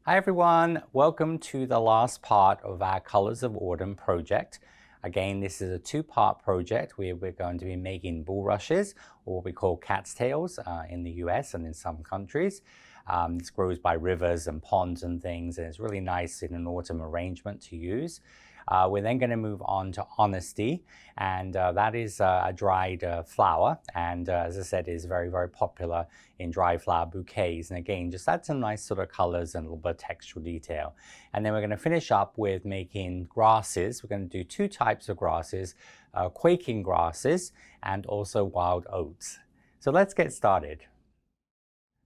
Hi everyone, welcome to the last part of our Colors of Autumn project. Again, this is a two-part project where we're going to be making bulrushes, or what we call cat's tails in the US and in some countries. This grows by rivers and ponds and things, and it's really nice in an autumn arrangement to use. We're then going to move on to Honesty, and that is a dried flower, and as I said, is very, very popular in dry flower bouquets. And again, just add some nice sort of colors and a little bit of textural detail. And then we're going to finish up with making grasses. We're going to do two types of grasses, quaking grasses and also wild oats. So let's get started.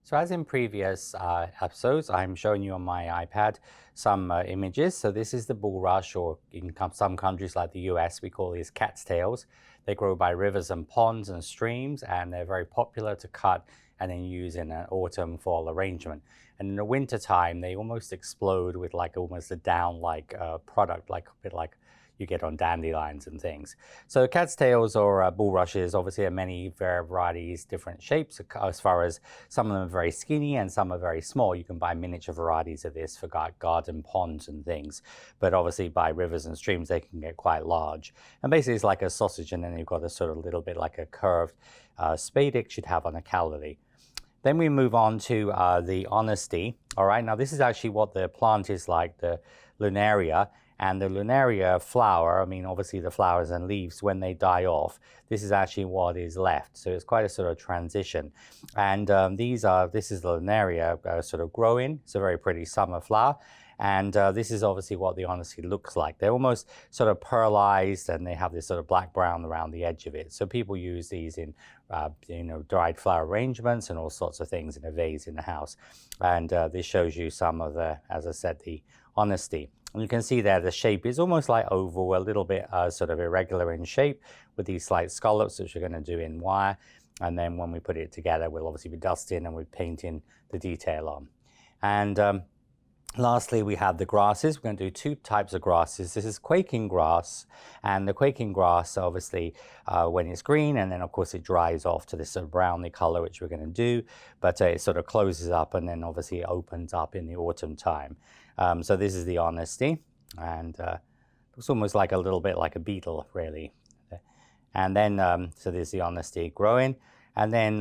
So as in previous episodes, I'm showing you on my iPad some images. So this is the bulrush, or in some countries like the US, we call these cat's tails. They grow by rivers and ponds and streams, and they're very popular to cut and then use in an autumn-fall arrangement. And in the winter time, they almost explode with like almost a down-like product, like a bit like you get on dandelions and things. So cat's tails or bulrushes obviously are many varieties, different shapes, as far as some of them are very skinny and some are very small. You can buy miniature varieties of this for garden ponds and things, but obviously by rivers and streams they can get quite large. And basically it's like a sausage, and then you've got a sort of little bit like a curved spadix you'd have on a calorie. Then we move on to the Honesty. All right, now this is actually what the plant is like, the lunaria. And the lunaria flower, I mean, obviously the flowers and leaves, when they die off, this is actually what is left. So it's quite a sort of transition. And this is the lunaria sort of growing. It's a very pretty summer flower. And this is obviously what the Honesty looks like. They're almost sort of pearlized, and they have this sort of black brown around the edge of it. So people use these in dried flower arrangements and all sorts of things in a vase in the house. And this shows you some of the, as I said, the Honesty. And you can see there the shape is almost like oval, a little bit sort of irregular in shape with these slight scallops, which we're going to do in wire. And then when we put it together, we'll obviously be dusting and we're painting the detail on. And lastly, we have the grasses. We're going to do two types of grasses. This is quaking grass, and the quaking grass, obviously, when it's green, and then of course it dries off to this sort of browny color, which we're going to do, but it sort of closes up and then obviously it opens up in the autumn time. So this is the Honesty, and looks almost like a little bit like a beetle, really. And then, so there's the Honesty growing, and then,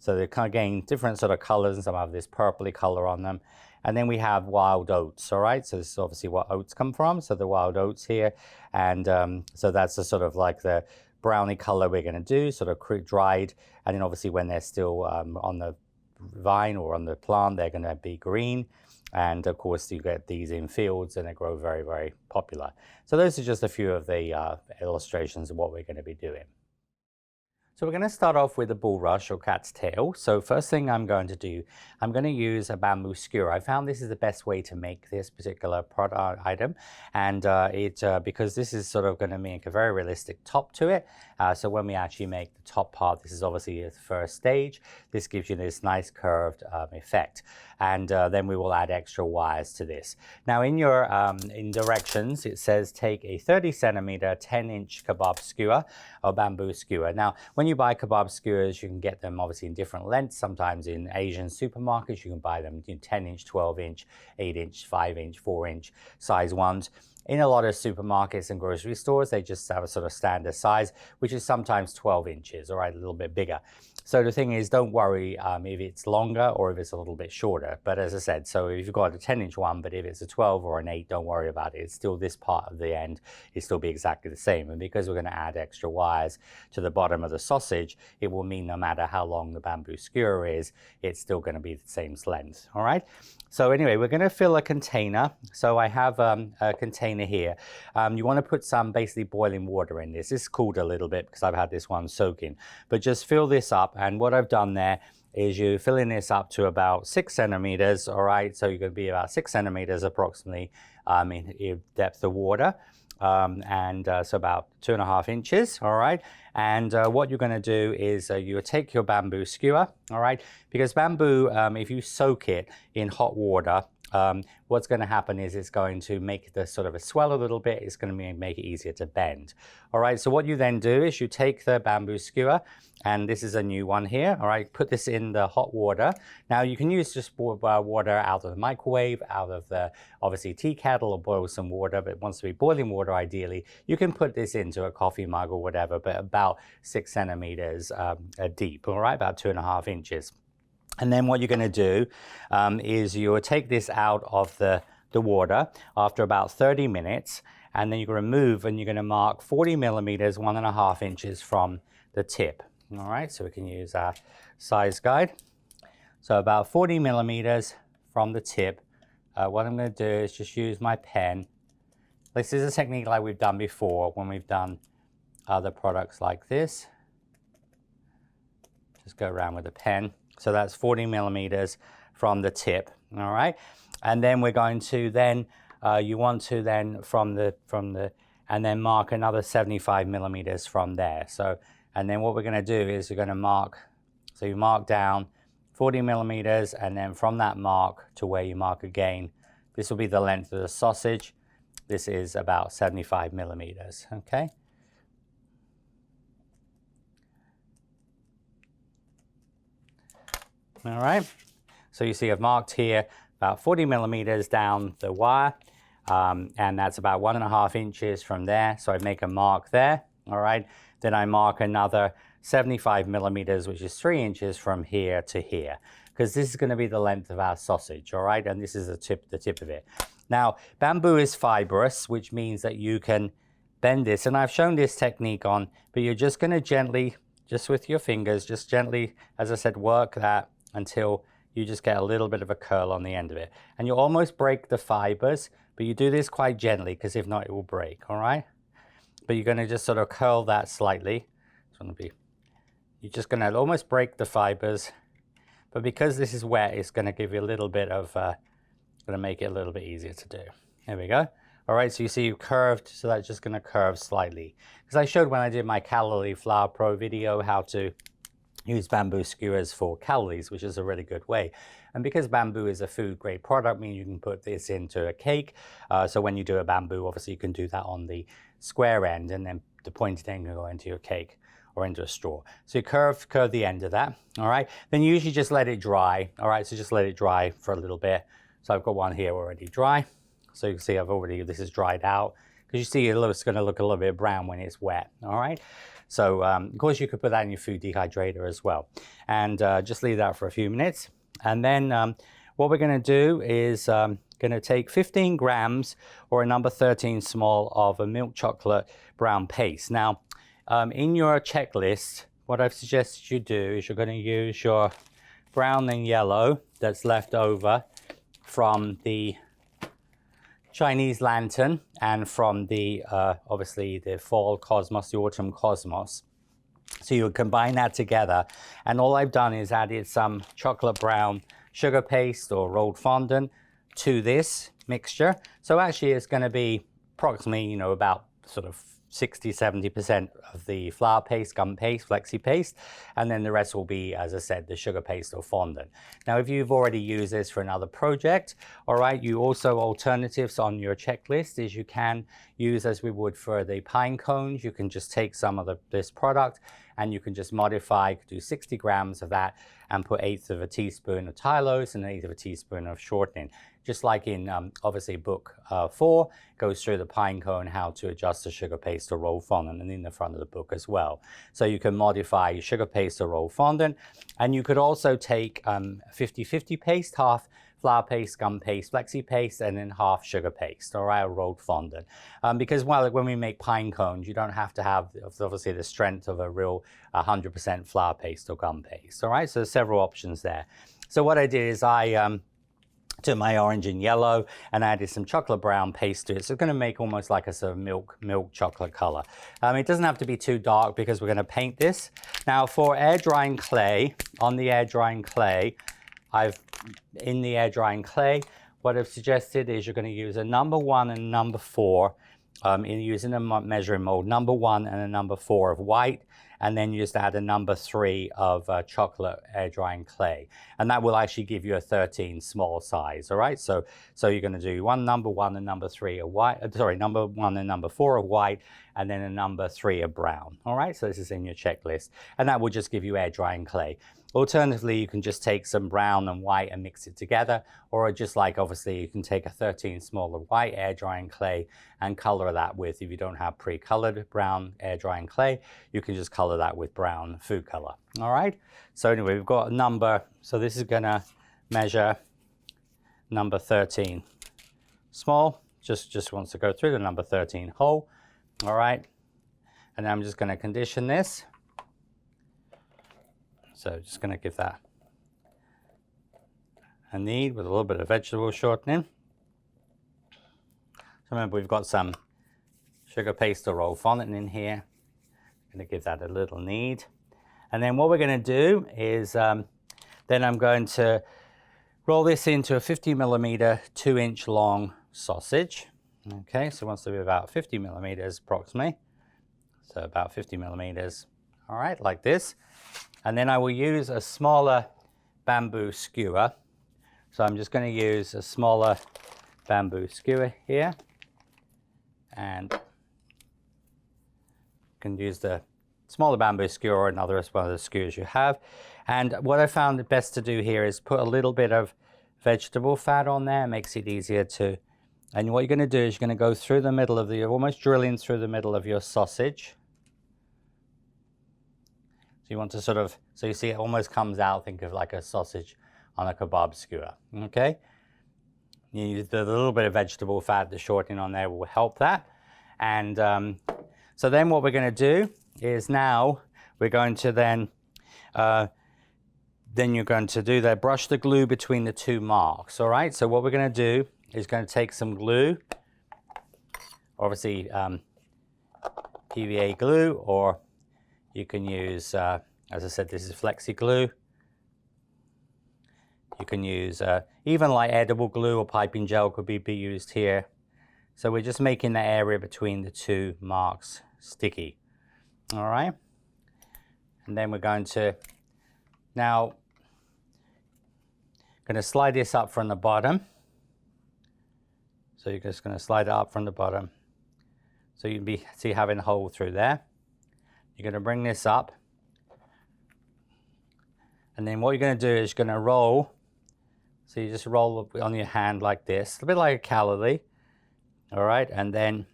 so they're kind of getting different sort of colors, and some have this purpley color on them. And then we have wild oats, all right? So this is obviously what oats come from. So the wild oats here. And so that's the sort of like the browny color we're going to do, sort of dried. And then obviously when they're still on the vine or on the plant, they're going to be green. And of course, you get these in fields and they grow very, very popular. So those are just a few of the illustrations of what we're going to be doing. So we're going to start off with the bulrush or cat's tail. So first thing I'm going to do, I'm going to use a bamboo skewer. I found this is the best way to make this particular product item, and because this is sort of going to make a very realistic top to it. So when we actually make the top part, this is obviously the first stage. This gives you this nice curved effect, and then we will add extra wires to this. Now in your in directions, it says take a 30 centimeter 10-inch kebab skewer or bamboo skewer. Now when you buy kebab skewers, you can get them obviously in different lengths. Sometimes in Asian supermarkets, you can buy them in 10-inch, 12-inch, 8-inch, 5-inch, 4-inch size ones. In a lot of supermarkets and grocery stores, they just have a sort of standard size, which is sometimes 12 inches, all right, a little bit bigger. So the thing is, don't worry if it's longer or if it's a little bit shorter. But as I said, so if you've got a 10-inch one, but if it's a 12 or an 8, don't worry about it. It's still this part of the end, it'll still be exactly the same. And because we're going to add extra wires to the bottom of the sausage, it will mean no matter how long the bamboo skewer is, it's still going to be the same length, all right? So anyway, we're going to fill a container. So I have a container here. You want to put some basically boiling water in this. This cooled a little bit because I've had this one soaking. But just fill this up, and what I've done there is you're filling this up to about 6 centimeters, all right? So you're going to be about 6 centimeters approximately in depth of water. So about 2.5 inches, all right? And what you're going to do is you take your bamboo skewer, all right? Because bamboo, if you soak it in hot water, what's going to happen is it's going to make the sort of a swell a little bit. It's going to make it easier to bend. All right, so what you then do is you take the bamboo skewer, and this is a new one here. All right, put this in the hot water. Now you can use just water out of the microwave, out of the obviously tea kettle, or boil some water, but it wants to be boiling water ideally. You can put this into a coffee mug or whatever, but about 6 centimeters deep, all right, about 2.5 inches. And then what you're going to do is you'll take this out of the water after about 30 minutes, and then you're going to remove, and you're going to mark 40 millimeters, 1.5 inches from the tip. All right, so we can use our size guide. So about 40 millimeters from the tip. What I'm going to do is just use my pen. This is a technique like we've done before when we've done other products like this. Just go around with a pen. So that's 40 millimeters from the tip, all right? And then we're going to then, you want to then and then mark another 75 millimeters from there. So, and then what we're gonna do is we're gonna mark, so you mark down 40 millimeters, and then from that mark to where you mark again, this will be the length of the sausage. This is about 75 millimeters, okay? All right, so you see I've marked here about 40 millimeters down the wire, and that's about 1.5 inches from there. So I make a mark there, all right? Then I mark another 75 millimeters, which is 3 inches from here to here, because this is going to be the length of our sausage, all right? And this is the tip of it. Now, bamboo is fibrous, which means that you can bend this, and I've shown this technique on, but you're just going to gently, just with your fingers, just gently, as I said, work that until you just get a little bit of a curl on the end of it. And you almost break the fibers, but you do this quite gently, because if not, it will break, all right? But you're gonna just sort of curl that slightly. You're just gonna almost break the fibers, but because this is wet, it's gonna give you a little bit of, gonna make it a little bit easier to do. There we go. All right, so you see you curved, so that's just gonna curve slightly. Because I showed when I did my Calorie Flour Pro video how to use bamboo skewers for calories, which is a really good way. And because bamboo is a food grade product, means you can put this into a cake. So when you do a bamboo, obviously you can do that on the square end, and then the pointed end can go into your cake or into a straw. So you curve the end of that, all right? Then you usually just let it dry, all right? So just let it dry for a little bit. So I've got one here already dry. So you can see this is dried out. Because you see it's gonna look a little bit brown when it's wet, all right? So of course you could put that in your food dehydrator as well. And just leave that for a few minutes. And then what we're gonna do is gonna take 15 grams or a number 13 small of a milk chocolate brown paste. Now, in your checklist, what I've suggested you do is you're gonna use your brown and yellow that's left over from the Chinese lantern and from the, obviously the fall cosmos, the autumn cosmos. So you would combine that together. And all I've done is added some chocolate brown sugar paste or rolled fondant to this mixture. So actually it's going to be approximately, about sort of 60–70% of the flour paste, gum paste, flexi paste, and then the rest will be, as I said, the sugar paste or fondant. Now, if you've already used this for another project, all right, you also alternatives on your checklist is you can use, as we would for the pine cones, you can just take some of this product and you can just modify, do 60 grams of that and put 1/8 of a teaspoon of Tylose and 1/8 of a teaspoon of shortening. Just like in, obviously, book 4 goes through the pine cone, how to adjust the sugar paste or roll fondant, and in the front of the book as well. So you can modify your sugar paste or roll fondant, and you could also take 50-50 paste, half flour paste, gum paste, flexi paste, and then half sugar paste, all right, or rolled fondant. Because when we make pine cones, you don't have to have, obviously, the strength of a real 100% flour paste or gum paste, all right? So there's several options there. So what I did is I took my orange and yellow and added some chocolate brown paste to it. So it's going to make almost like a sort of milk chocolate color. It doesn't have to be too dark because we're going to paint this. Now for air drying clay, on the air drying clay, what I've suggested is you're going to use a number 1 and number 4 in using a measuring mold, number 1 and a number 4 of white, and then you just add a number 3 of chocolate air drying clay, and that will actually give you a 13 small size. All right, so you're going to do number 1 and number 3 of white, sorry, number 1 and number 4 of white, and then a number 3 of brown. All right, so this is in your checklist, and that will just give you air drying clay. Alternatively, you can just take some brown and white and mix it together, or just like obviously you can take a 13 smaller white air drying clay and color that with, if you don't have pre-colored brown air drying clay, you can just color that with brown food color. All right, so anyway, we've got a number, so this is gonna measure number 13 small, just wants to go through the number 13 hole. All right, and I'm just going to condition this. So just going to give that a knead with a little bit of vegetable shortening. So remember, we've got some sugar paste or roll fondant in here. I'm going to give that a little knead. And then what we're going to do is then I'm going to roll this into a 50 millimeter, 2-inch long sausage. Okay, so it wants to be about 50 millimeters approximately. So about 50 millimeters. All right, like this. And then I will use a smaller bamboo skewer. So I'm just going to use a smaller bamboo skewer here. And you can use the smaller bamboo skewer or another one of the skewers you have. And what I found best to do here is put a little bit of vegetable fat on there. It makes it easier to, and what you're going to do is you're going to go through the middle of the, almost drilling through the middle of your sausage. You want to sort of, so you see it almost comes out, think of like a sausage on a kebab skewer, okay? You use the little bit of vegetable fat, the shortening on there will help that. And so then what we're going to do is now we're going to then you're going to do that, brush the glue between the 2 marks, all right? So what we're going to do is going to take some glue, obviously PVA glue, or you can use, as I said, this is flexi glue. You can use even like edible glue or piping gel could be used here. So we're just making the area between the 2 marks sticky. All right. And then we're going to now slide this up from the bottom. So you're just going to slide it up from the bottom. So you can see having a hole through there. You're going to bring this up, and then what you're going to do is you're going to roll. So you just roll on your hand like this, a bit like a calorie. All right, and then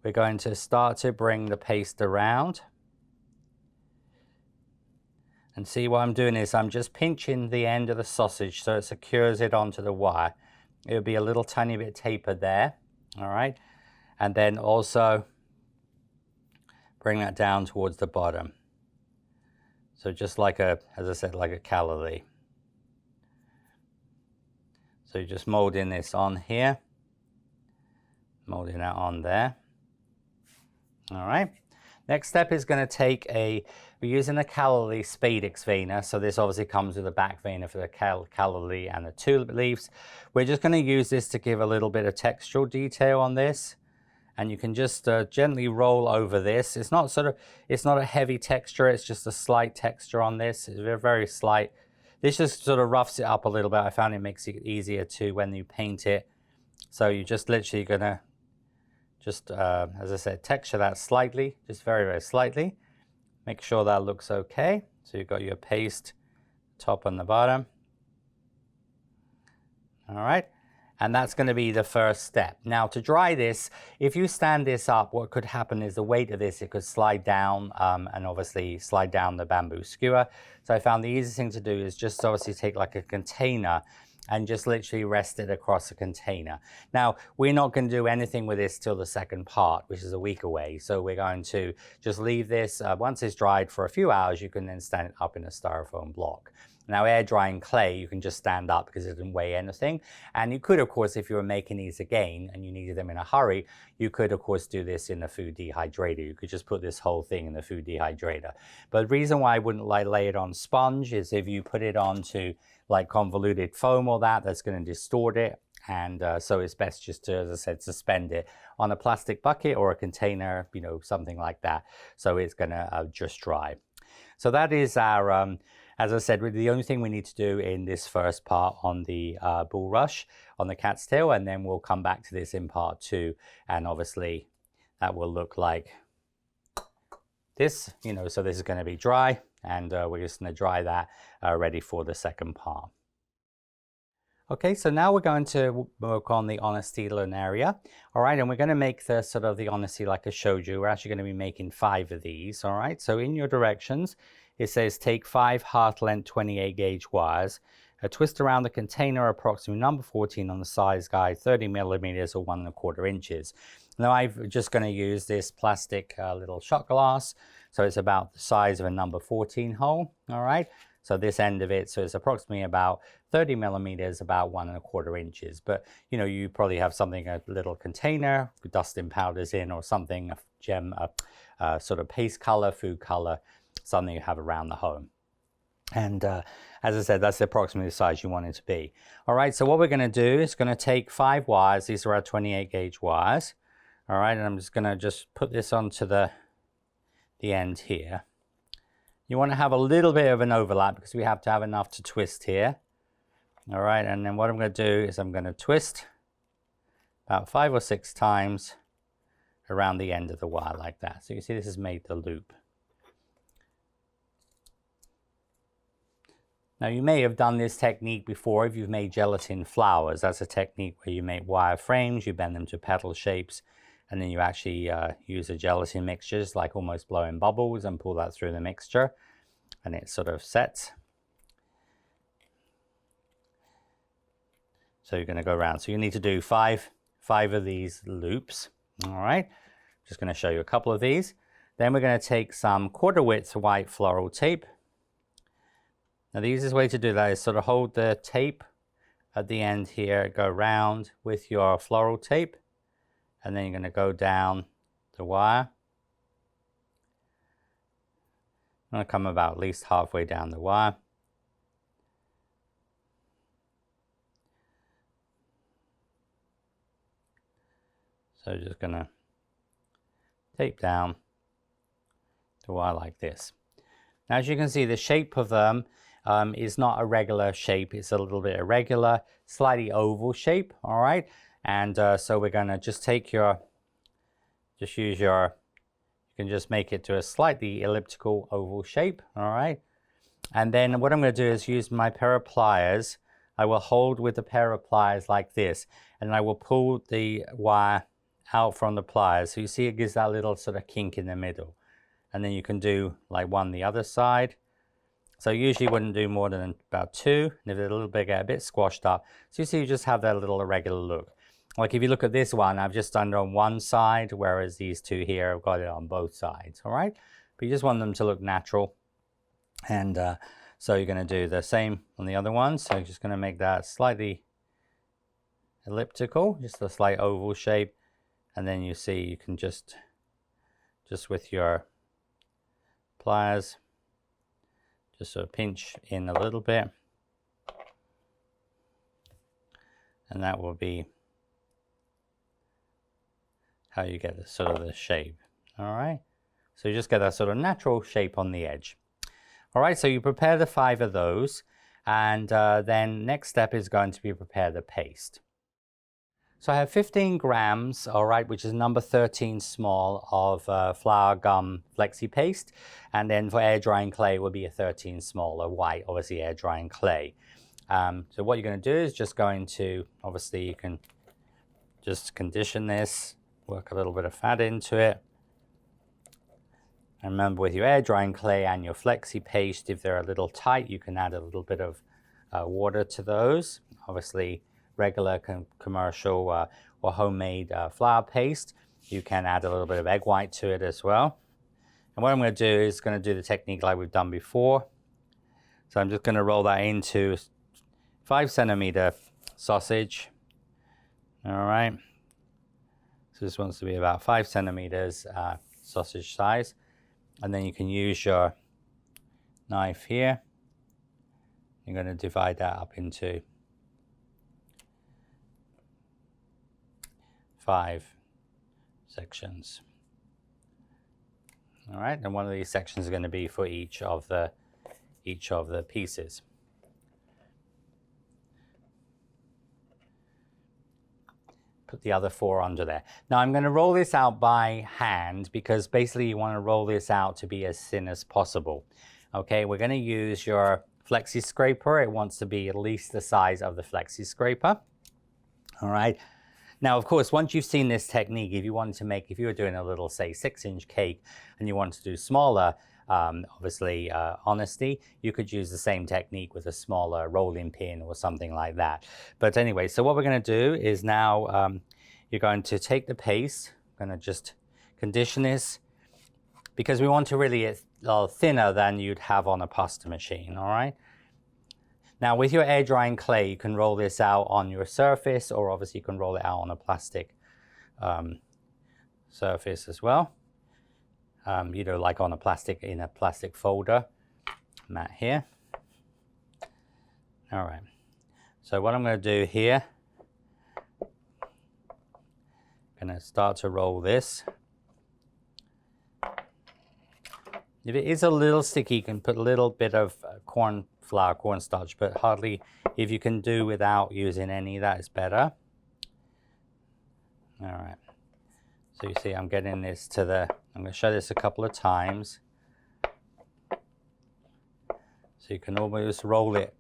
we're going to start to bring the paste around. And see what I'm doing is I'm just pinching the end of the sausage so it secures it onto the wire. It'll be a little tiny bit tapered there. All right, and then also bring that down towards the bottom. So just like a, as I said, like a calorie. So you're just molding this on here, molding that on there. All right. Next step is going to take we're using a calorie spadix veinner. So this obviously comes with a back veinner for the calorie and the tulip leaves. We're just going to use this to give a little bit of textural detail on this. And you can just gently roll over this. It's not a heavy texture. It's just a slight texture on this. It's very, very slight. This just sort of roughs it up a little bit. I found it makes it easier to when you paint it. So you're just literally gonna just, as I said, texture that slightly, just very, very slightly. Make sure that looks okay. So you've got your paste top and the bottom. All right. And that's going to be the first step. Now to dry this, if you stand this up, what could happen is the weight of this, it could slide down and obviously slide down the bamboo skewer. So I found the easiest thing to do is just obviously take like a container and just literally rest it across a container. Now, we're not going to do anything with this till the second part, which is a week away. So we're going to just leave this, once it's dried for a few hours, you can then stand it up in a styrofoam block. Now, air drying clay, you can just stand up because it doesn't weigh anything. And you could, of course, if you were making these again and you needed them in a hurry, you could, of course, do this in the food dehydrator. You could just put this whole thing in the food dehydrator. But the reason why I wouldn't lay it on sponge is if you put it onto like convoluted foam or that's going to distort it. And so it's best just to, as I said, suspend it on a plastic bucket or a container, you know, something like that. So it's going to just dry. So that is our, as I said, really the only thing we need to do in this first part on the bulrush, on the cat's tail, and then we'll come back to this in part 2, and obviously that will look like this, you know, so this is going to be dry, and we're just going to dry that ready for the second part. Okay, so now we're going to work on the honestidlin area. All right, and we're going to make the sort of the honesty like I showed you. We're actually going to be making 5 of these. All right, so in your directions, it says take 5 heart length 28 gauge wires, twist around the container approximately number 14 on the size guide, 30 millimeters or 1¼ inches. Now I'm just going to use this plastic little shot glass, so it's about the size of a number 14 hole. All right. So this end of it, so it's approximately about 30 millimeters, about 1¼ inches. But you know, you probably have something, a little container with dusting powders in, or something, a gem, a sort of paste color, food color, something you have around the home. And as I said, that's approximately the size you want it to be. All right, so what we're going to do is going to take 5 wires. These are our 28 gauge wires. All right, and I'm just going to put this onto the end here. You want to have a little bit of an overlap because we have to have enough to twist here. All right, and then what I'm going to do is I'm going to twist about 5 or 6 times around the end of the wire like that. So you see this has made the loop. Now you may have done this technique before if you've made gelatin flowers. That's a technique where you make wire frames, you bend them to petal shapes, and then you actually use a gelatin mixture, just like almost blowing bubbles, and pull that through the mixture, and it sort of sets. So you're going to go around. So you need to do five of these loops. All right. Just going to show you a couple of these. Then we're going to take some 1/4 width white floral tape. Now the easiest way to do that is sort of hold the tape at the end here, go around with your floral tape, and then you're going to go down the wire. I'm going to come about at least halfway down the wire. So just going to tape down the wire like this. Now as you can see, the shape of them is not a regular shape. It's a little bit irregular, slightly oval shape. All right. And so we're going to just take you can just make it to a slightly elliptical oval shape. All right. And then what I'm going to do is use my pair of pliers. I will hold with the pair of pliers like this, and I will pull the wire out from the pliers. So you see it gives that little sort of kink in the middle. And then you can do like one the other side. So usually wouldn't do more than about 2. And if they're a little bigger, a bit squashed up. So you see you just have that little irregular look. Like if you look at this one, I've just done it on one side, whereas these 2 here, I've got it on both sides, all right? But you just want them to look natural. And so you're going to do the same on the other one. So you're just going to make that slightly elliptical, just a slight oval shape. And then you see you can just with your pliers, just sort of pinch in a little bit. And that will be how you get the sort of the shape. All right. So you just get that sort of natural shape on the edge. All right. So you prepare the 5 of those. And then next step is going to be prepare the paste. So I have 15 grams, all right, which is number 13 small of flour gum flexi paste. And then for air drying clay, it would be a 13 small, a white, obviously air drying clay. So what you're going to do is just going to, obviously you can just condition this, work a little bit of fat into it. And remember, with your air drying clay and your flexi paste, if they're a little tight, you can add a little bit of water to those. Obviously, regular commercial or homemade flour paste, you can add a little bit of egg white to it as well. And what I'm going to do is going to do the technique like we've done before. So I'm just going to roll that into 5 centimeter sausage. All right. So this wants to be about 5 centimeters sausage size. And then you can use your knife here. You're going to divide that up into 5 sections. All right, and one of these sections is going to be for each of the pieces. Put the other 4 under there. Now I'm going to roll this out by hand because basically you want to roll this out to be as thin as possible. Okay, we're going to use your flexi scraper. It wants to be at least the size of the flexi scraper. All right. Now, of course, once you've seen this technique, if you wanted to make, if you were doing a little, say, 6-inch cake and you wanted to do smaller, obviously, honesty, you could use the same technique with a smaller rolling pin or something like that. But anyway, so what we're going to do is now you're going to take the paste, I'm going to just condition this because we want to really a little thinner than you'd have on a pasta machine, all right? Now with your air drying clay, you can roll this out on your surface, or obviously you can roll it out on a plastic surface as well. You know, like on a plastic folder mat here. All right. So what I'm going to do here, I'm going to start to roll this. If it is a little sticky, you can put a little bit of cornstarch, but hardly. If you can do without using any, that is better. All right. So you see, I'm getting this to the, I'm going to show this a couple of times. So you can almost roll it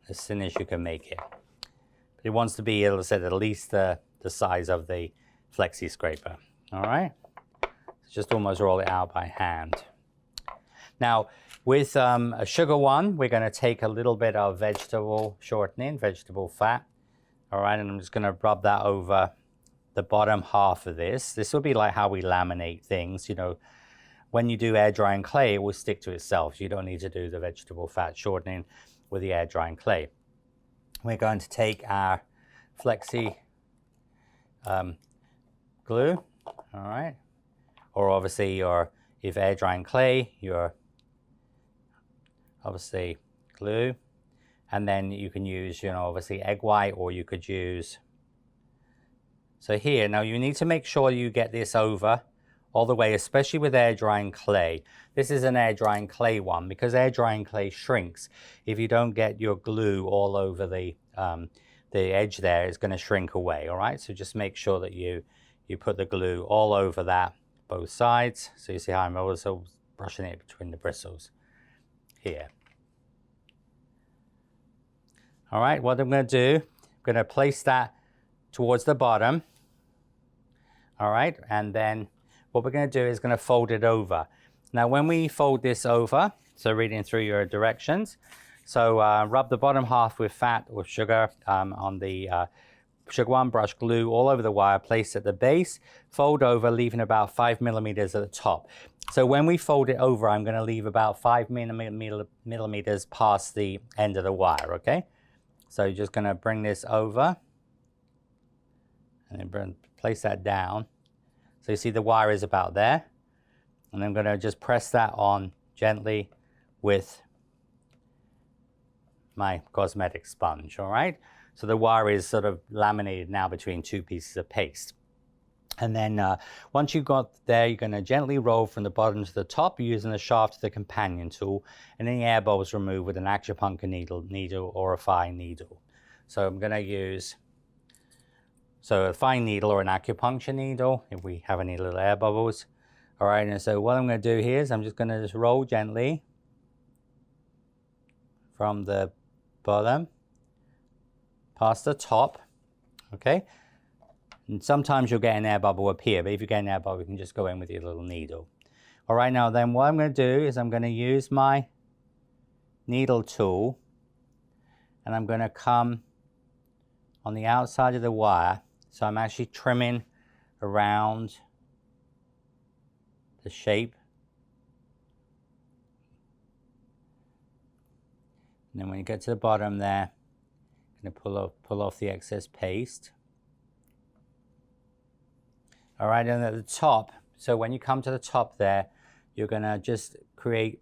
as thin as you can make it. But it wants to be, as I said, at least the size of the flexi scraper. All right. Just almost roll it out by hand. Now, with a sugar one, we're going to take a little bit of vegetable shortening, vegetable fat. All right, and I'm just going to rub that over the bottom half of this. This will be like how we laminate things. You know, when you do air drying clay, it will stick to itself. You don't need to do the vegetable fat shortening with the air drying clay. We're going to take our flexi glue, all right, or obviously if air drying clay, your obviously glue, and then you can use, you know, obviously egg white, or you could use, so here, now you need to make sure you get this over all the way, especially with air drying clay. This is an air drying clay one, because air drying clay shrinks. If you don't get your glue all over the edge there, it's going to shrink away, all right? So just make sure that you put the glue all over that, both sides. So you see how I'm also brushing it between the bristles here. All right, what I'm going to do, I'm going to place that towards the bottom. All right, and then what we're going to do is going to fold it over. Now, when we fold this over, so reading through your directions, so rub the bottom half with fat or sugar on the sugar one, brush glue all over the wire, place at the base, fold over, leaving about 5 millimeters at the top. So when we fold it over, I'm going to leave about 5 millimeters past the end of the wire, okay? So you're just going to bring this over and then place that down. So you see the wire is about there. And I'm going to just press that on gently with my cosmetic sponge, all right? So the wire is sort of laminated now between 2 pieces of paste. And then once you've got there, you're going to gently roll from the bottom to the top using the shaft of the companion tool, and any air bubbles removed with an acupuncture needle or a fine needle. So I'm going to use a fine needle or an acupuncture needle if we have any little air bubbles. All right, and so what I'm going to do here is I'm just going to just roll gently from the bottom past the top, okay? And sometimes you'll get an air bubble up here, but if you get an air bubble, you can just go in with your little needle. All right, now then what I'm going to do is I'm going to use my needle tool, and I'm going to come on the outside of the wire. So I'm actually trimming around the shape. And then when you get to the bottom there, I'm going to pull off the excess paste. All right, and at the top, so when you come to the top there, you're going to just create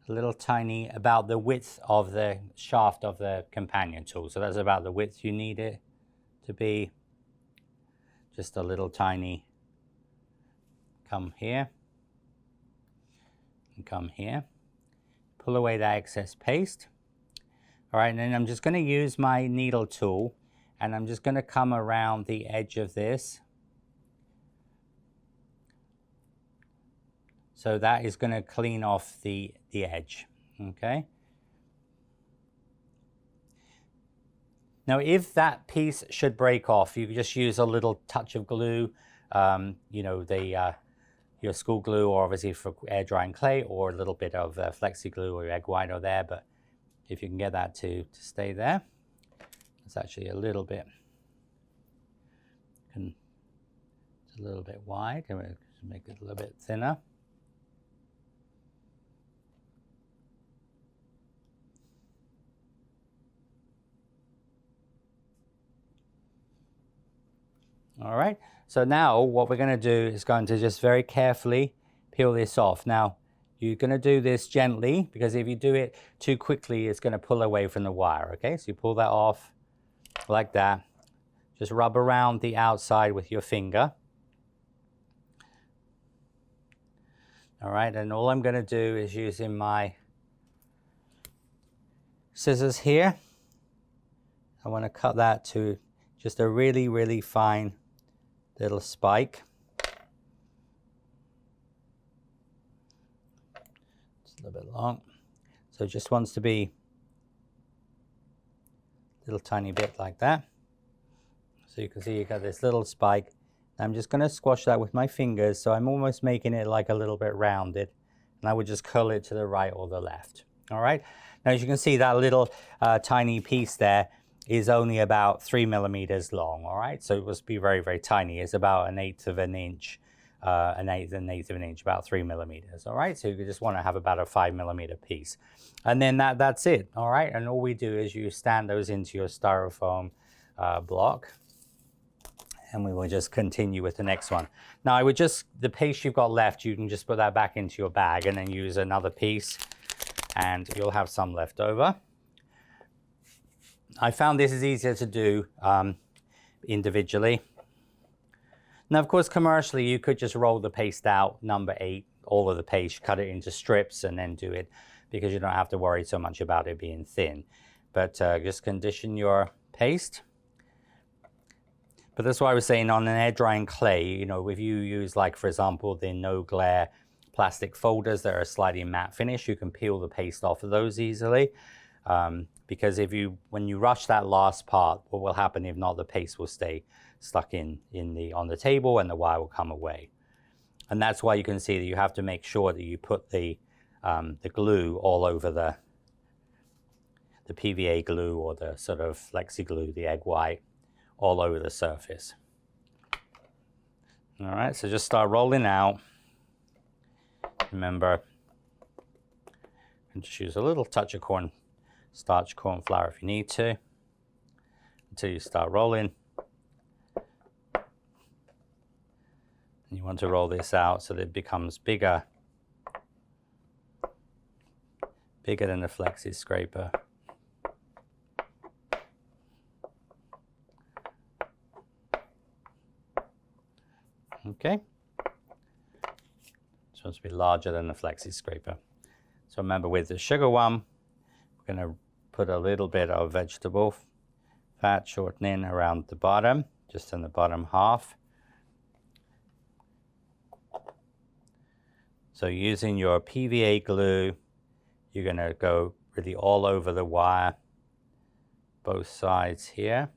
a little tiny, about the width of the shaft of the companion tool. So that's about the width you need it to be. Just a little tiny come here, and come here. Pull away that excess paste. All right, and then I'm just going to use my needle tool, and I'm just going to come around the edge of this. So that is going to clean off the edge, okay? Now, if that piece should break off, you can just use a little touch of glue, you know, your school glue, or obviously for air drying clay, or a little bit of flexi glue or egg white or there, but if you can get that to stay there. It's actually a little bit, it's a little bit wide, and we'll make it a little bit thinner. All right, so now what we're going to do is going to just very carefully peel this off. Now, you're going to do this gently, because if you do it too quickly, it's going to pull away from the wire, okay? So you pull that off like that. Just rub around the outside with your finger. All right, and all I'm going to do is using my scissors here. I want to cut that to just a really, really fine little spike. It's a little bit long. So it just wants to be a little tiny bit like that. So you can see you got this little spike. I'm just going to squash that with my fingers, so I'm almost making it like a little bit rounded. And I would just curl it to the right or the left. All right. Now, as you can see, that little tiny piece there is only about 3 millimeters long. All right. So it must be very, very tiny. It's about 1/8 of an inch, an eighth of an inch, about 3 millimeters. All right. So you just want to have about a 5 millimeter piece. And then that's it. All right. And all we do is you stand those into your styrofoam block. And we will just continue with the next one. Now, I would just, the paste you've got left, you can just put that back into your bag and then use another piece, and you'll have some left over. I found this is easier to do individually. Now, of course, commercially, you could just roll the paste out, number 8, all of the paste, cut it into strips and then do it, because you don't have to worry so much about it being thin. But just condition your paste. But that's why I was saying on an air drying clay, you know, if you use, like, for example, the no glare plastic folders that are slightly matte finish, you can peel the paste off of those easily. Because when you rush that last part, what will happen if not, the paste will stay stuck on the table and the wire will come away. And that's why you can see that you have to make sure that you put the glue all over the PVA glue, or the sort of flexi glue, the egg white, all over the surface. All right, so just start rolling out. Remember, you can just use a little touch of corn flour if you need to, until you start rolling. And you want to roll this out so that it becomes bigger than the flexi scraper. Okay, it's supposed to be larger than the flexi scraper. So remember, with the sugar one, we're going to put a little bit of vegetable fat shortening around the bottom, just in the bottom half. So using your PVA glue, you're going to go really all over the wire, both sides here.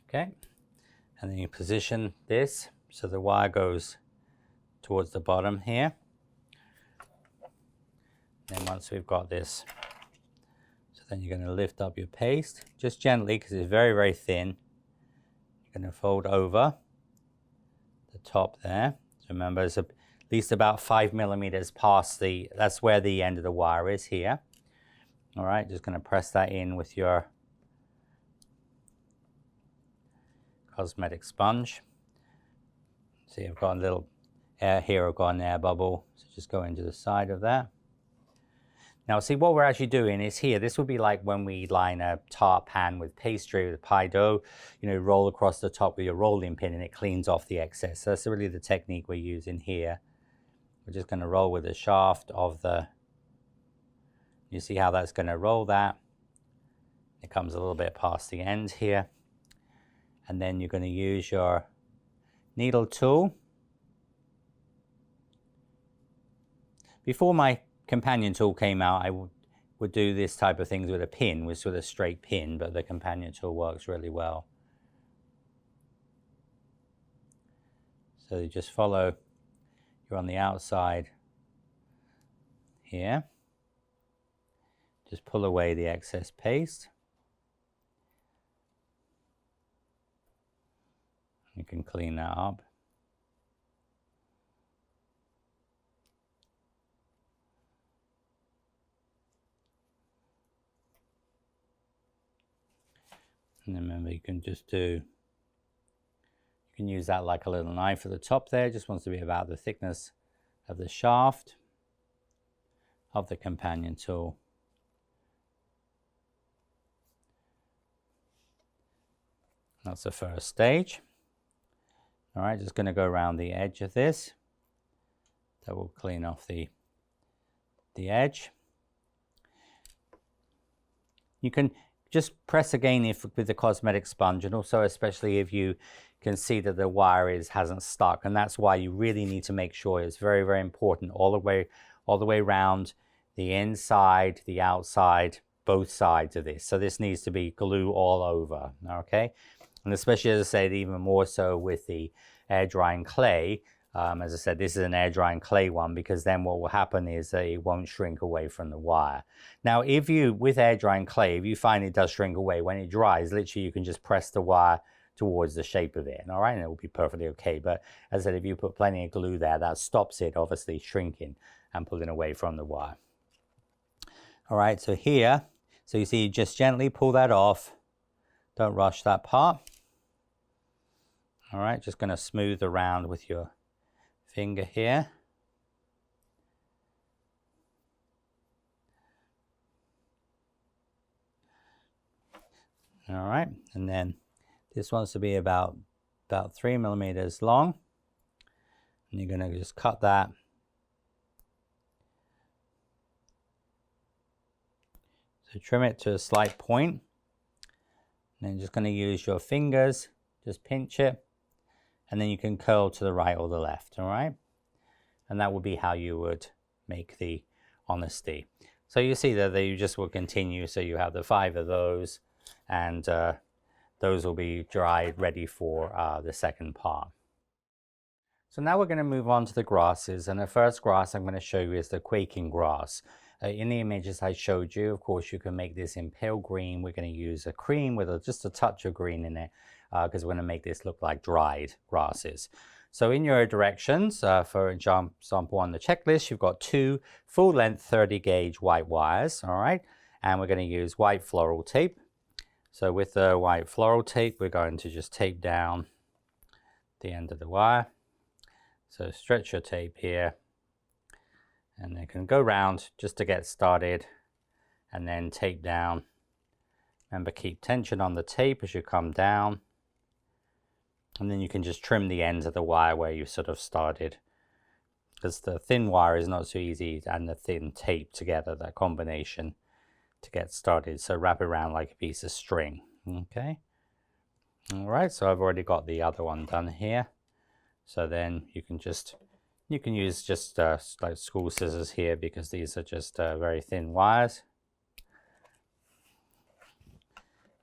Okay, and then you position this so the wire goes towards the bottom here. Then once we've got this, so then you're going to lift up your paste, just gently, because it's very, very thin. You're going to fold over the top there. So remember, it's at least about 5 millimeters past that's where the end of the wire is here. All right, just going to press that in with your cosmetic sponge. See, I've got a little here I've got an air bubble, so just go into the side of that. Now see, what we're actually doing is here, this would be like when we line a tart pan with pastry, with pie dough, you know, roll across the top with your rolling pin and it cleans off the excess. So that's really the technique we're using here. We're just going to roll with the shaft of the, you see how that's going to roll that. It comes a little bit past the end here. And then you're going to use your needle tool. Before my companion tool came out, I would do this type of things with a pin, with sort of straight pin, but the companion tool works really well. So you just follow, you're on the outside here. Just pull away the excess paste. You can clean that up. And then remember, you can just do, you can use that like a little knife at the top there. It just wants to be about the thickness of the shaft of the companion tool. That's the first stage. All right, just going to go around the edge of this. That will clean off the edge. You can just press again with the cosmetic sponge, and also especially if you can see that the wire hasn't stuck, and that's why you really need to make sure it's very, very important all the way around the inside, the outside, both sides of this. So this needs to be glue all over, okay? And especially, as I said, even more so with the air drying clay. As I said, this is an air drying clay one, because then what will happen is that it won't shrink away from the wire. Now, if you, with air drying clay, if you find it does shrink away, when it dries, literally you can just press the wire towards the shape of it, all right, and it will be perfectly okay. But as I said, if you put plenty of glue there, that stops it obviously shrinking and pulling away from the wire. All right, so here, so you see, you just gently pull that off. Don't rush that part. All right, just going to smooth around with your finger here. All right, and then this wants to be about 3 millimeters long, and you're going to just cut that. So trim it to a slight point, and then just going to use your fingers, just pinch it, and then you can curl to the right or the left, all right? And that would be how you would make the honesty. So you see that you just will continue. So you have the 5 of those, and those will be dried, ready for the second part. So now we're going to move on to the grasses, and the first grass I'm going to show you is the Quaking Grass. In the images I showed you, of course, you can make this in pale green. We're going to use a cream with just a touch of green in it, because we're going to make this look like dried grasses. So in your directions, for example on the checklist, you've got 2 full-length 30 gauge white wires, all right? And we're going to use white floral tape. So with the white floral tape, we're going to just tape down the end of the wire. So stretch your tape here, and then can go round just to get started, and then tape down. Remember, keep tension on the tape as you come down. And then you can just trim the ends of the wire where you sort of started, because the thin wire is not so easy, and the thin tape together, that combination, to get started. So wrap it around like a piece of string, okay? All right, so I've already got the other one done here. So then you can use just like school scissors here, because these are just very thin wires.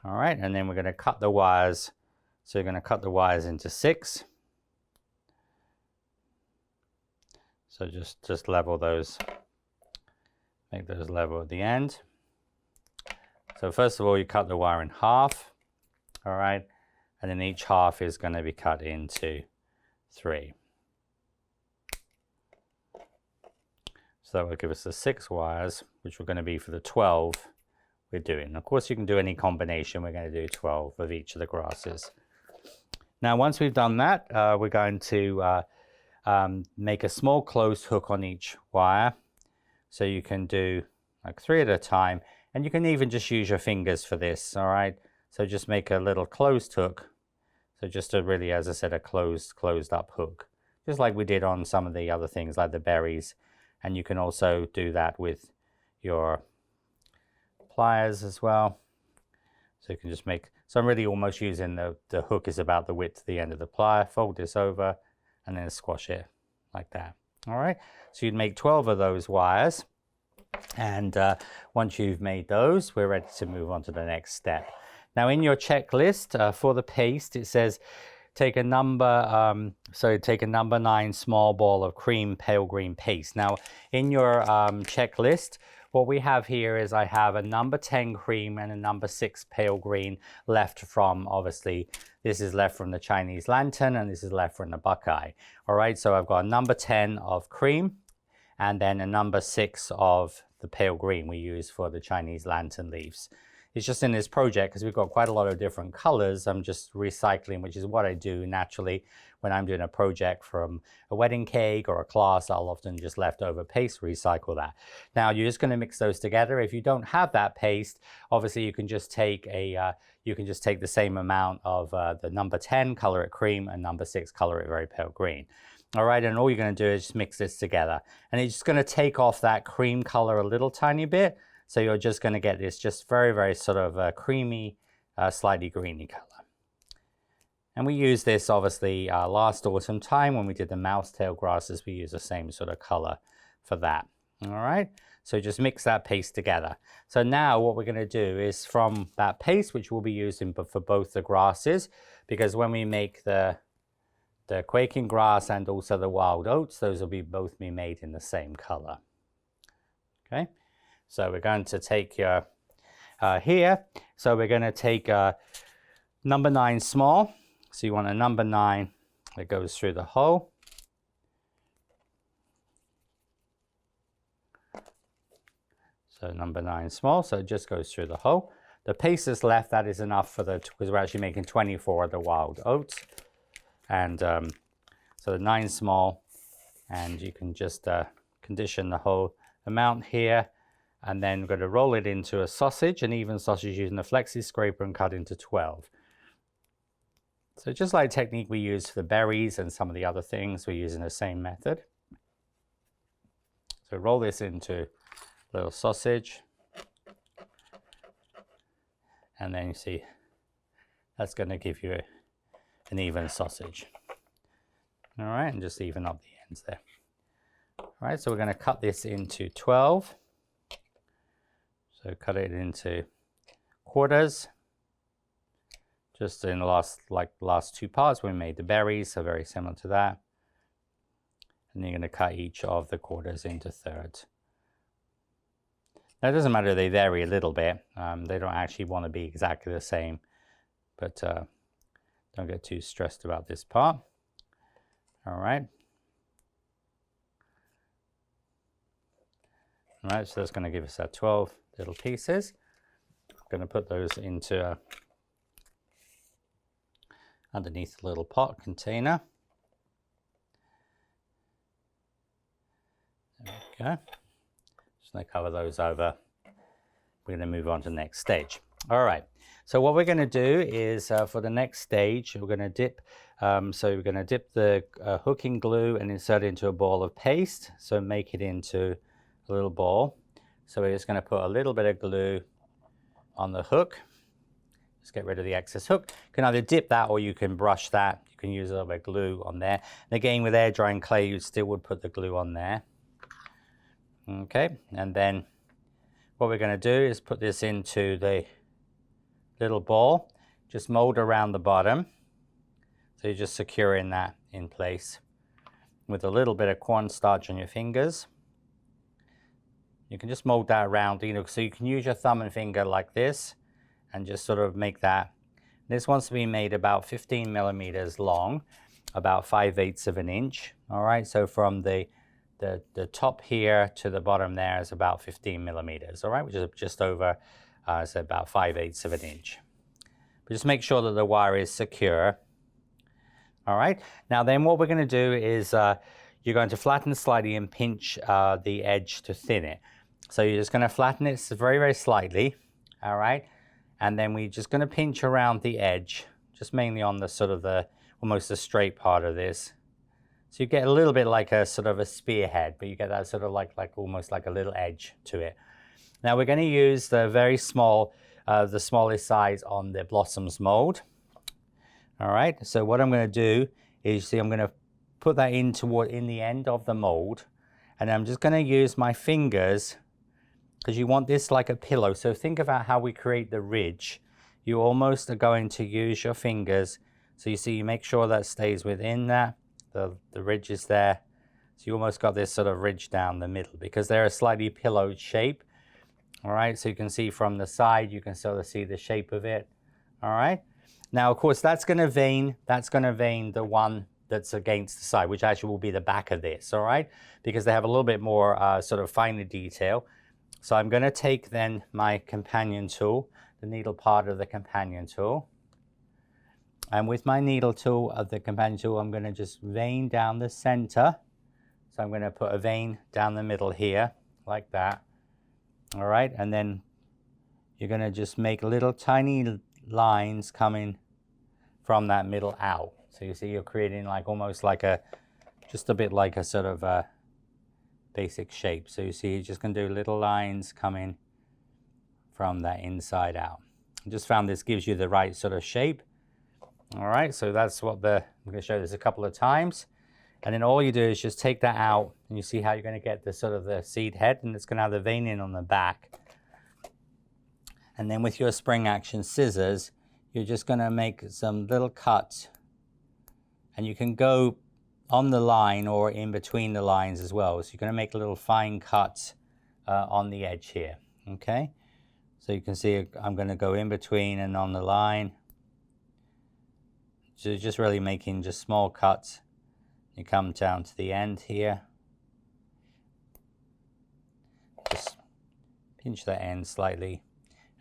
All right, and then we're going to cut the wires. So you're going to cut the wires into 6. So just level those, make those level at the end. So first of all, you cut the wire in half, all right, and then each half is going to be cut into 3. So that will give us the 6 wires, which are going to be for the 12 we're doing. Of course, you can do any combination. We're going to do 12 of each of the grasses. Now, once we've done that, we're going to make a small closed hook on each wire. So you can do like 3 at a time, and you can even just use your fingers for this, all right? So just make a little closed hook. So just a really, as I said, a closed up hook, just like we did on some of the other things like the berries. And you can also do that with your pliers as well. So you can just make, so I'm really almost using the hook is about the width of the end of the plier. Fold this over and then squash it like that. All right, so you'd make 12 of those wires. And once you've made those, we're ready to move on to the next step. Now in your checklist for the paste, it says take a number, take a number 9 small ball of cream pale green paste. Now in your checklist, what we have here is I have a number 10 cream and a number 6 pale green left from, obviously, this is left from the Chinese lantern and this is left from the buckeye. All right, so I've got a number 10 of cream and then a number 6 of the pale green we use for the Chinese lantern leaves. It's just in this project, because we've got quite a lot of different colors, I'm just recycling, which is what I do naturally when I'm doing a project from a wedding cake or a class. I'll often just leftover paste, recycle that. Now you're just going to mix those together. If you don't have that paste, obviously you can just take the same amount of the number 10, color it cream, and number 6, color it very pale green. All right, and all you're going to do is just mix this together, and it's just going to take off that cream color a little tiny bit. So you're just going to get this just very, very sort of creamy, slightly greeny color. And we used this obviously last autumn time when we did the mousetail grasses. We used the same sort of color for that. All right, so just mix that paste together. So now what we're going to do is from that paste, which we'll be using for both the grasses, because when we make the quaking grass and also the wild oats, those will both be made in the same color. Okay. So we're going to take your here. So we're going to take number 9 small. So you want a number 9 that goes through the hole. So number 9 small, so it just goes through the hole. The paste that's left, that is enough for because we're actually making 24 of the wild oats. And so the 9 small, and you can just condition the whole amount here. And then we're going to roll it into a sausage, an even sausage using a flexi scraper, and cut into 12. So just like the technique we use for the berries and some of the other things, we're using the same method. So roll this into a little sausage. And then you see, that's going to give you an even sausage. All right, and just even up the ends there. All right, so we're going to cut this into 12. So cut it into quarters, just in the last 2 parts we made the berries, so very similar to that. And you're going to cut each of the quarters into thirds. Now it doesn't matter, they vary a little bit. They don't actually want to be exactly the same, but don't get too stressed about this part. All right. All right, so that's going to give us that 12 little pieces. I'm going to put those into underneath the little pot container. There we go. Just going to cover those over. We're going to move on to the next stage. All right, so what we're going to do is for the next stage, we're going to dip. So we're going to dip the hook in glue and insert it into a ball of paste. So make it into a little ball. So we're just going to put a little bit of glue on the hook. Just get rid of the excess hook. You can either dip that or you can brush that. You can use a little bit of glue on there. And again, with air drying clay, you still would put the glue on there. Okay, and then what we're going to do is put this into the little ball. Just mold around the bottom. So you're just securing that in place with a little bit of cornstarch on your fingers. You can just mold that around, so you can use your thumb and finger like this and just sort of make that. This wants to be made about 15 millimeters long, about 5/8 of an inch. All right, so from the top here to the bottom there is about 15 millimeters, all right, which is just over, so about 5/8 of an inch. But just make sure that the wire is secure. All right, now then what we're going to do is you're going to flatten slightly and pinch the edge to thin it. So you're just going to flatten it very, very slightly, all right? And then we're just going to pinch around the edge, just mainly on the sort of the, almost the straight part of this. So you get a little bit like a sort of a spearhead, but you get that sort of like almost like a little edge to it. Now we're going to use the very small, the smallest size on the blossoms mold. All right, so what I'm going to do is, see, I'm going to put that in the end of the mold, and I'm just going to use my fingers, because you want this like a pillow. So think about how we create the ridge. You almost are going to use your fingers. So you see, you make sure that stays within that, the ridge is there. So you almost got this sort of ridge down the middle, because they're a slightly pillowed shape. All right, so you can see from the side, you can sort of see the shape of it. All right. Now, of course, that's going to vein the one that's against the side, which actually will be the back of this, all right? Because they have a little bit more sort of finer detail. So I'm going to take then my companion tool, the needle part of the companion tool. And with my needle tool of the companion tool, I'm going to just vein down the center. So I'm going to put a vein down the middle here, like that. All right, and then you're going to just make little tiny lines coming from that middle out. So you see you're creating like almost like a, just a bit like a sort of a basic shape. So you see you're just going to do little lines coming from that inside out. I just found this gives you the right sort of shape. All right, so that's what I'm going to show this a couple of times. And then all you do is just take that out, and you see how you're going to get the sort of the seed head, and it's going to have the veining on the back. And then with your spring action scissors, you're just going to make some little cuts, and you can go on the line or in between the lines as well. So you're going to make little fine cuts on the edge here, okay? So you can see I'm going to go in between and on the line. So just really making just small cuts. You come down to the end here. Just pinch the end slightly,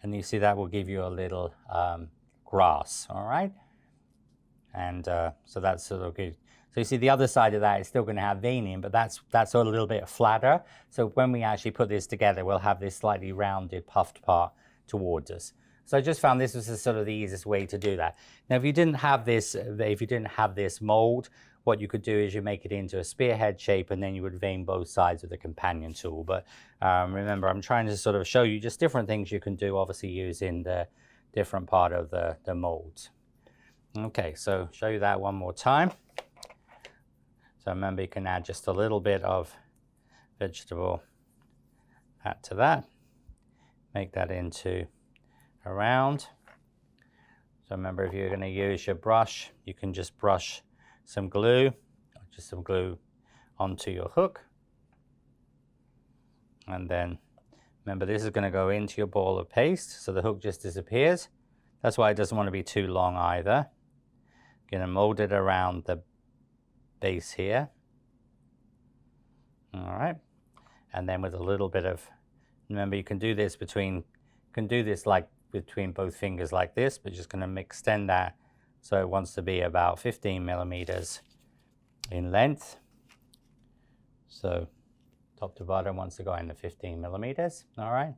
and you see that will give you a little grass, all right? And so that's sort of good. So you see the other side of that is still going to have veining, but that's a little bit flatter. So when we actually put this together, we'll have this slightly rounded, puffed part towards us. So I just found this was sort of the easiest way to do that. Now, if you didn't have this mold, what you could do is you make it into a spearhead shape, and then you would vein both sides with the companion tool. But remember, I'm trying to sort of show you just different things you can do, obviously using the different part of the molds. Okay, so show you that one more time. So remember, you can add just a little bit of vegetable fat to that. Make that into a round. So remember, if you're going to use your brush, you can just brush some glue, or just some glue onto your hook. And then remember, this is going to go into your ball of paste, so the hook just disappears. That's why it doesn't want to be too long either. Going to mold it around the base here. All right. And then with a little bit of, remember, you can do this like between both fingers like this, but just going to extend that so it wants to be about 15 millimeters in length. So top to bottom wants to go into 15 millimeters. All right.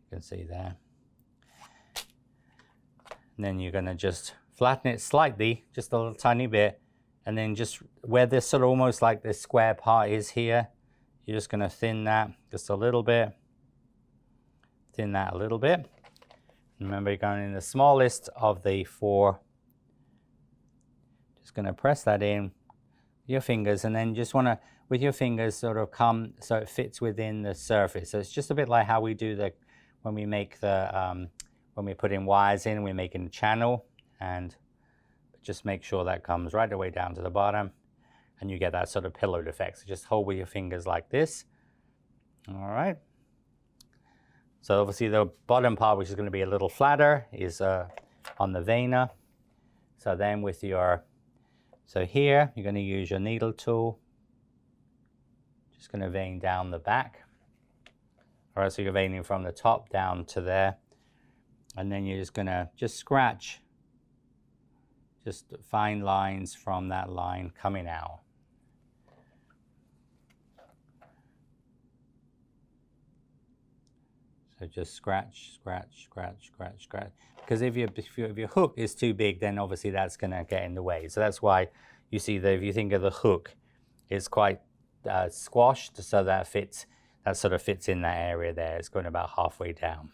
You can see there. And then you're going to just flatten it slightly, just a little tiny bit, and then just where this sort of almost like this square part is here, you're just going to thin that just a little bit. Thin that a little bit. Remember, you're going in the smallest of the four. Just going to press that in with your fingers, and then just want to, with your fingers, sort of come so it fits within the surface. So it's just a bit like how we do when we make when we put in wires in, we're making a channel, and just make sure that comes right the way down to the bottom, and you get that sort of pillowed effect. So just hold with your fingers like this. All right. So obviously the bottom part, which is going to be a little flatter, is on the veiner. So then with your, so here, you're going to use your needle tool. Just going to vein down the back. All right, so you're veining from the top down to there. And then you're just going to just scratch just fine lines from that line coming out. So just scratch, scratch, scratch, scratch, scratch. Because if your hook is too big, then obviously that's going to get in the way. So that's why you see that if you think of the hook, it's quite squashed, so that sort of fits in that area there. It's going about halfway down.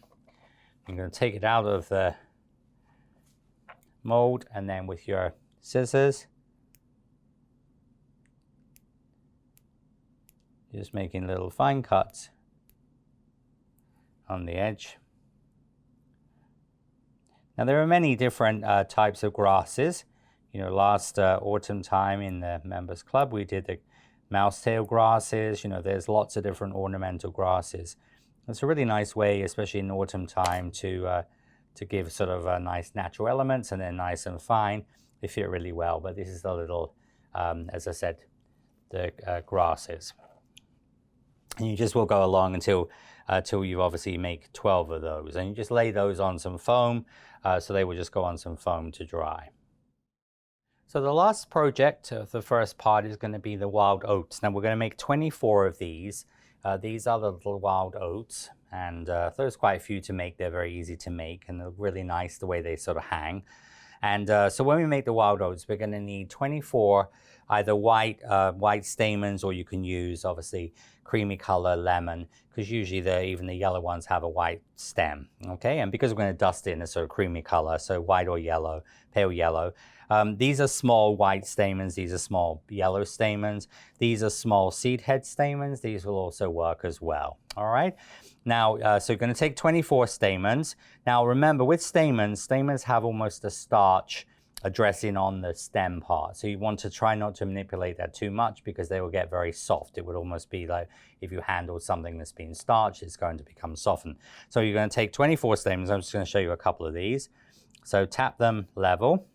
I'm going to take it out of the mold, and then with your scissors, just making little fine cuts on the edge. Now there are many different types of grasses. You know, last autumn time in the members club we did the mousetail grasses. You know, there's lots of different ornamental grasses. It's a really nice way, especially in autumn time, to give sort of nice natural elements, and then nice and fine. They fit really well. But this is the little, as I said, the grasses. And you just will go along until you obviously make 12 of those. And you just lay those on some foam, so they will just go on some foam to dry. So the last project of the first part is going to be the wild oats. Now we're going to make 24 of these. These are the little wild oats, and there's quite a few to make. They're very easy to make, and they're really nice the way they sort of hang. And so when we make the wild oats, we're going to need 24 either white stamens, or you can use obviously creamy color lemon, because usually even the yellow ones have a white stem. Okay, and because we're going to dust it in a sort of creamy color, so white or yellow, pale yellow. These are small white stamens, these are small yellow stamens, these are small seed head stamens. These will also work as well. All right, now so you're going to take 24 stamens. Now remember, with stamens have almost a starch dressing on the stem part, so you want to try not to manipulate that too much, because they will get very soft. It would almost be like if you handled something that's been starched, it's going to become softened. So you're going to take 24 stamens. I'm just going to show you a couple of these. So tap them level.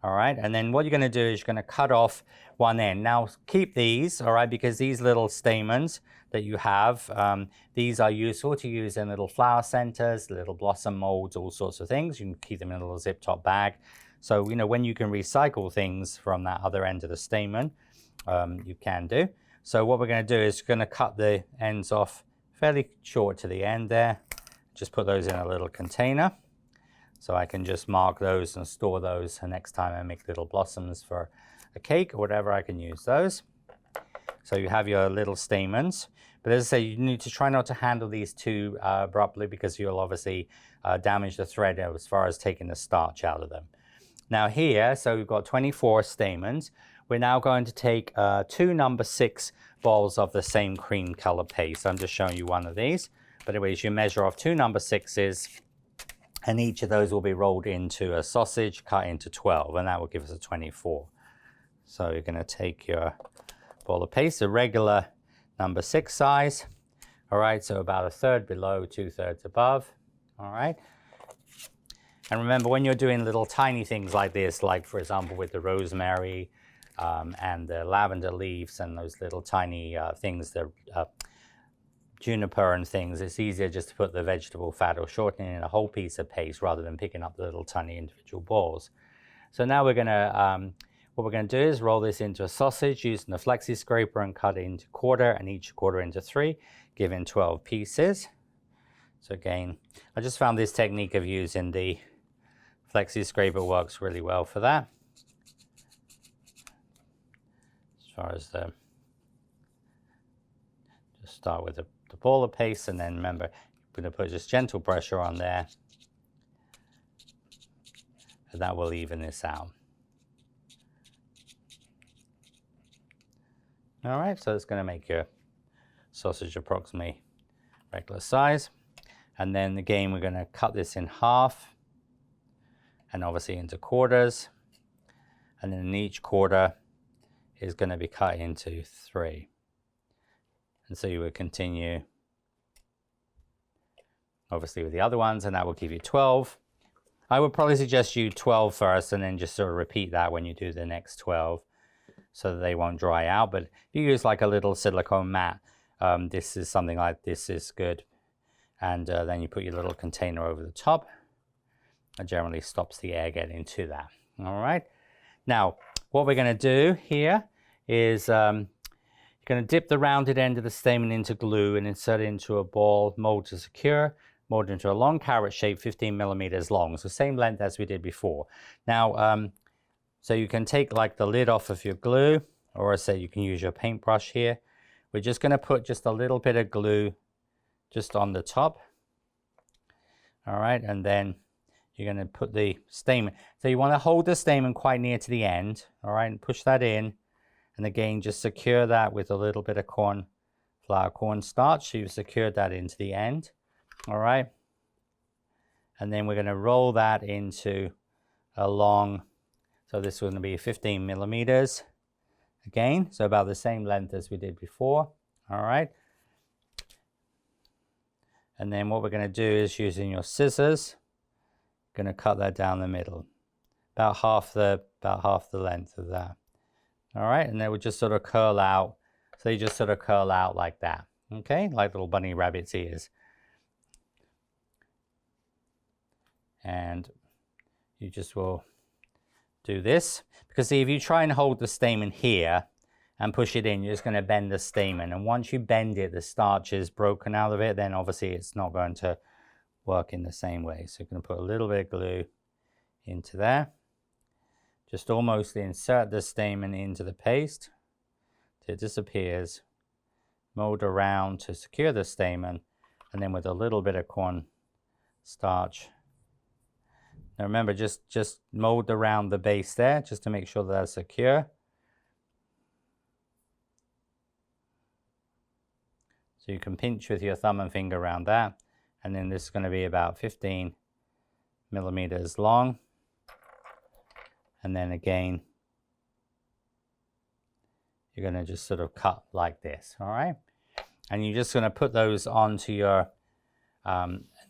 All right, and then what you're going to do is you're going to cut off one end. Now keep these, all right, because these little stamens that you have, these are useful to use in little flower centers, little blossom molds, all sorts of things. You can keep them in a little zip top bag. So, you know, when you can recycle things from that other end of the stamen, you can do. So what we're going to do is going to cut the ends off fairly short to the end there. Just put those in a little container. So I can just mark those and store those, and next time I make little blossoms for a cake or whatever, I can use those. So you have your little stamens. But as I say, you need to try not to handle these too abruptly, because you'll obviously damage the thread as far as taking the starch out of them. Now here, so we've got 24 stamens. We're now going to take 2 number 6 balls of the same cream color paste. I'm just showing you one of these. But anyways, you measure off 2 number 6s, and each of those will be rolled into a sausage, cut into 12, and that will give us a 24. So you're going to take your ball of paste, a regular number 6 size. All right, so about 1/3 below, 2/3 above. All right. And remember, when you're doing little tiny things like this, like for example with the rosemary and the lavender leaves and those little tiny things, the juniper and things, it's easier just to put the vegetable fat or shortening in a whole piece of paste rather than picking up the little tiny individual balls. So now we're going to, what we're going to do is roll this into a sausage using the flexi scraper and cut it into 1/4 and each 1/4 into 3, giving 12 pieces. So again, I just found this technique of using the flexi scraper works really well for that. As far as the, just start with the ball of paste, and then remember, I'm going to put just gentle pressure on there, and that will even this out. All right, so it's going to make your sausage approximately regular size. And then again, we're going to cut this in half, and obviously into 1/4s, and then each 1/4 is going to be cut into 3. And so you would continue obviously with the other ones, and that will give you 12. I would probably suggest you 12 first, and then just sort of repeat that when you do the next 12, so that they won't dry out. But if you use like a little silicone mat, this is something like this is good. And then you put your little container over the top. It generally stops the air getting to that. All right. Now, what we're going to do here is you're going to dip the rounded end of the stamen into glue and insert it into a ball, mold to secure, mold into a long carrot shape, 15 millimeters long. So same length as we did before. Now, so you can take like the lid off of your glue, or I say you can use your paintbrush here. We're just going to put just a little bit of glue just on the top. All right, and then you're going to put the stamen. So you want to hold the stamen quite near to the end, all right, and push that in. And again, just secure that with a little bit of cornstarch. So you've secured that into the end, all right. And then we're going to roll that into a long, so this is going to be 15 millimeters. Again, so about the same length as we did before, all right. And then what we're going to do is using your scissors, going to cut that down the middle, about half the length of that. All right, and they would just sort of curl out. So you just sort of curl out like that, okay, like little bunny rabbit's ears. And you just will do this, because see, if you try and hold the stamen here and push it in, you're just going to bend the stamen. And once you bend it, the starch is broken out of it, then obviously it's not going to work in the same way. So you're going to put a little bit of glue into there. Just almost insert the stamen into the paste till it disappears. Mold around to secure the stamen, and then with a little bit of cornstarch. Now remember, just mold around the base there, just to make sure that that's secure. So you can pinch with your thumb and finger around that, and then this is going to be about 15 millimeters long. And then again, you're going to just sort of cut like this, all right? And you're just going to put those onto your,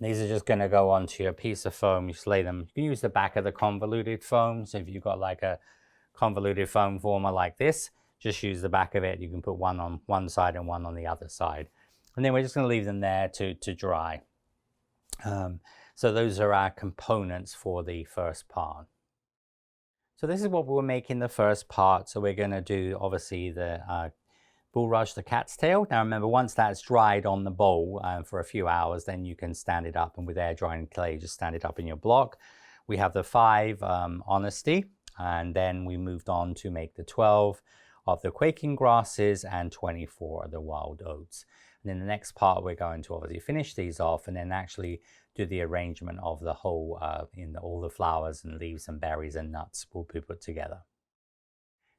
these are just going to go onto your piece of foam. You just lay them, you can use the back of the convoluted foam. So if you've got like a convoluted foam former like this, just use the back of it. You can put one on one side and one on the other side. And then we're just going to leave them there to dry. So those are our components for the first part. So this is what we'll make in the first part. So we're going to do obviously the bulrush, the cat's tail. Now remember, once that's dried on the bowl for a few hours, then you can stand it up, and with air drying clay, just stand it up in your block. We have the 5 honesty, and then we moved on to make the 12 of the quaking grasses and 24 of the wild oats. And in the next part, we're going to obviously finish these off and then actually do the arrangement of the whole, all the flowers and leaves and berries and nuts will be put together.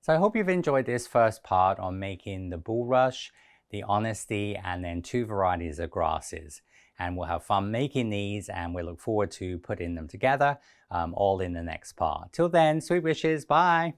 So I hope you've enjoyed this first part on making the bulrush, the honesty, and then 2 varieties of grasses. And we'll have fun making these, and we look forward to putting them together all in the next part. Till then, sweet wishes, bye!